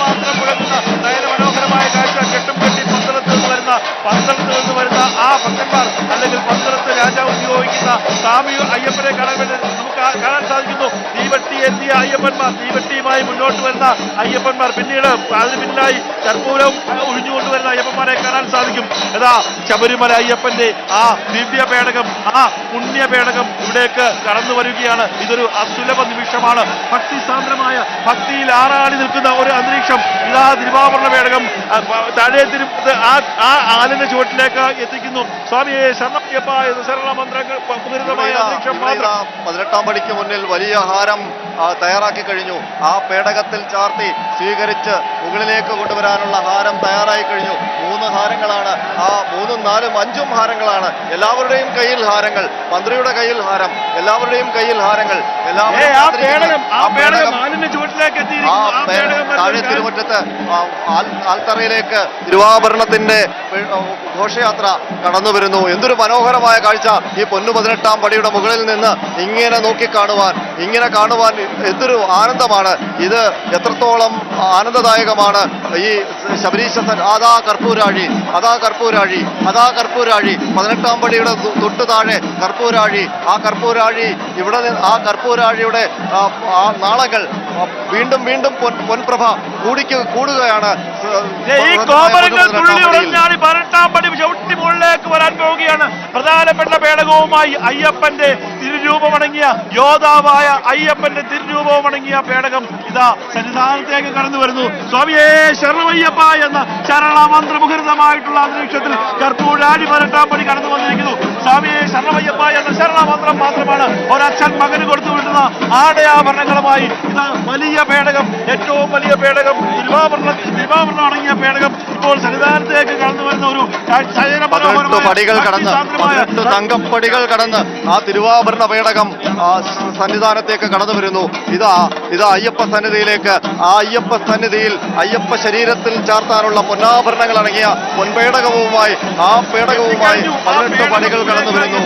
മാത്രം മുഴങ്ങുന്ന നയന മനോഹരമായ കാഴ്ച. കെട്ടും കെട്ടി പന്തളത്ത് നിന്ന് വരുന്ന ആ ഭക്തന്മാർ അല്ലെങ്കിൽ പന്തളത്ത് രാജാവ് ഉപയോഗിക്കുന്ന സ്വാമി അയ്യപ്പനെ കാണാൻ വേണ്ടി നമുക്ക് കാണാൻ സാധിക്കുന്നു. തീവട്ടി എത്തിയ അയ്യപ്പന്മാർ, തീവട്ടിയുമായി മുന്നോട്ട് വരുന്ന അയ്യപ്പന്മാർ, പിന്നീട് അതിന് പിന്നിലായി കർപ്പൂരം ഒഴിഞ്ഞുകൊണ്ടുവരുന്ന അയ്യപ്പന്മാരെ കാണാൻ സാധിക്കും. അതാ ശബരിമല അയ്യപ്പന്റെ ആ ദിവ്യ പേടകം, ആ പുണ്യ പേടകം ഇവിടേക്ക് കടന്നു വരികയാണ്. ഇതൊരു അസുലഭ നിമിഷമാണ്. ഭക്തിസാന്ദ്രമായ, ഭക്തിയിൽ ആറാടി നിൽക്കുന്ന ഒരു അന്തരീക്ഷം. ഇതാ തിരുവാഭരണ പേടകം താഴെ ആ ആലിന്റെ ചുവട്ടിലേക്ക് എത്തിക്കുന്നു. സ്വാമിയെ ശരണയ്യപ്പ എന്ന് ശരണ മന്ത്രങ്ങൾ മുഖരിതമായ അന്തരീക്ഷം മാത്രം. 18-ാം പടിക്ക് മുന്നിൽ വലിയ ഹാരം തയ്യാറാക്കി കഴിഞ്ഞു. ആ പേടകത്തിൽ ചാർത്തി സ്വീകരിച്ച് മുകളിലേക്ക് കൊണ്ടുവരാനുള്ള ഹാരം തയ്യാറായി കഴിഞ്ഞു. 3 ഹാരങ്ങളാണ്, ആ 3ഉം 4ഉം 5ഉം ഹാരങ്ങളാണ്. എല്ലാവരുടെയും കയ്യിൽ ഹാരങ്ങൾ, മന്ത്രിയുടെ കയ്യിൽ ഹാരം, എല്ലാവരുടെയും കയ്യിൽ ഹാരങ്ങൾ. താഴെ തിരുമുറ്റത്ത് ആൽത്തറയിലേക്ക് തിരുവാഭരണത്തിന്റെ ഘോഷയാത്ര കടന്നു വരുന്നു. എന്തൊരു മനോഹരമായ കാഴ്ച! ഈ പൊന്നു 18-ാം പടിയുടെ മുകളിൽ നിന്ന് ഇങ്ങനെ നോക്കിക്കാണുവാൻ, ഇങ്ങനെ കാണുവാൻ എന്തൊരു ആനന്ദമാണ് ഇത്! എത്രത്തോളം ആനന്ദദായകമാണ് ഈ ശബരീശൻ. അതാ കർപ്പൂരാഴി, അതാ കർപ്പൂരാഴി, അതാ കർപ്പൂരാഴി. 18-ാം പടിയുടെ തൊട്ട് താഴെ കർപ്പൂരാഴി. ആ കർപ്പൂരാഴി ഇവിടെ ആ കർപ്പൂരാഴിയുടെ ആ നാളങ്ങൾ വീണ്ടും വീണ്ടും പൊൻപ്രഭ കൂടുകയാണ്. ഈ കോമരങ്ങൾ തുള്ളിയുറഞ്ഞാൽ 18-ാം പടി ചവിട്ടി മുകളിലേക്ക് വരാൻ പോവുകയാണ്. പ്രധാനപ്പെട്ട പേടകവുമായി അയ്യപ്പന്റെ തിരുരൂപമടങ്ങിയ, യോദ്ധാവായ അയ്യപ്പന്റെ തിരുരൂപമടങ്ങിയ പേടകം ഇതാ സന്നിധാനത്തേക്ക് കടന്നു വരുന്നു. സ്വാമിയേ ശരണമയ്യപ്പ എന്ന ശരണമന്ത്രമുഖരിതമായിട്ടുള്ള അന്തരീക്ഷത്തിൽ കർപ്പൂരാഴി 18-ാം പടി കടന്നു വന്നിരിക്കുന്നു. സ്വാമിയെ ശരണമയ്യപ്പ എന്ന ശരണമന്ത്രം മാത്രമാണ് ഒരച്ഛൻ മകന് കൊടുത്തു വിട്ടുന്ന ആടയാഭരണങ്ങളുമായി ഇതാ വലിയ പേടകം, ഏറ്റവും വലിയ പേടകം, തിരുവാഭരണം അടങ്ങിയ പേടകം ഇപ്പോൾ സന്നിധാനത്തേക്ക് കടന്നു വരുന്ന ഒരു തങ്കപ്പടികൾ കടന്ന് ആ തിരുവാഭരണ പേടകം സന്നിധാനത്തേക്ക് കടന്നു വരുന്നു. ഇതാ അയ്യപ്പ സന്നിധിയിലേക്ക്, ആ അയ്യപ്പ സന്നിധിയിൽ അയ്യപ്പ ശരീരത്തിൽ ചാർത്താനുള്ള പൊന്നാഭരണങ്ങൾ അടങ്ങിയ പൊൻപേടകവുമായി, ആ പേടകവുമായി 18 പടികൾ കടന്നു വരുന്നു.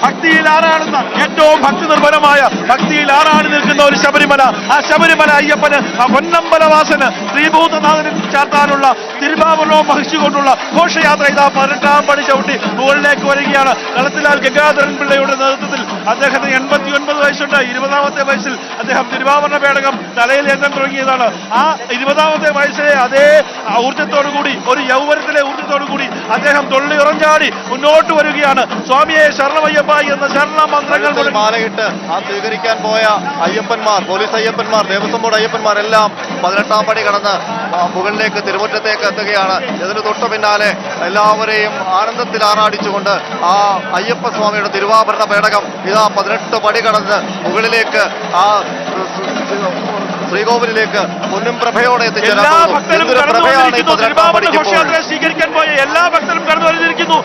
ഭക്തിയിൽ ആറാടുന്ന, ഏറ്റവും ഭക്തി നിർഭരമായ ഭക്തിയിൽ ആറാടി നിൽക്കുന്ന ഒരു ശബരിമല. ആ ശബരിമല അയ്യപ്പന്, ആ പൊന്നമ്പലവാസന്, ശ്രീഭൂതനാഥനിൽ ചാർത്താനുള്ള തിരുവാഭരണവും വഹിച്ചുകൊണ്ടുള്ള ഘോഷയാത്ര ഇതാ 18-ാം പടി ചവിട്ടി മുകളിലേക്ക് വരികയാണ്. കളത്തിലാൽ ഗംഗാധരൻ പിള്ളയുടെ നേതൃത്വത്തിൽ അദ്ദേഹത്തിന് 89 വയസ്സുണ്ട്. 20-ാമത്തെ വയസ്സിൽ അദ്ദേഹം തിരുവാഭരണ പേടകം തലയിൽ ഏറ്റാൻ തുടങ്ങിയതാണ്. ആ 20-ാമത്തെ വയസ്സിലെ അതേ ഊർജ്ജത്തോടുകൂടി, ഒരു യൗവനത്തിലെ ഊർജ്ജത്തോടുകൂടി അദ്ദേഹം തുള്ളിയുറഞ്ചാടി മുന്നോട്ട് വരികയാണ്. സ്വാമിയെ ശരണമയ്യപ്പ എന്ന ശരണ മന്ത്രങ്ങൾ മാലയിട്ട് ആ സ്വീകരിക്കാൻ പോയ അയ്യപ്പന്മാർ, പോലീസ് അയ്യപ്പന്മാർ, ദേവസ്വം ബോർഡ് അയ്യപ്പന്മാർ എല്ലാം 18-ാം പടി കടന്ന് മുകളിലേക്ക് തിരുമുറ്റത്തേക്ക് എത്തുകയാണ്. ഇതിന് തൊട്ടു പിന്നാലെ എല്ലാവരെയും ആനന്ദത്തിൽ ആറാടിച്ചുകൊണ്ട് ആ അയ്യപ്പ സ്വാമിയുടെ തിരുവാഭരണ പേടകം ഇതാ 18 പടി കടന്ന് മുകളിലേക്ക് ആ ശ്രീകോവിലേക്ക് പൊന്നും പ്രഭയോടെ എത്തിച്ചേരാൻ സ്വീകരിക്കാൻ പോയ എല്ലാ ഭക്തരും കടന്നു വന്നിരിക്കുന്നു.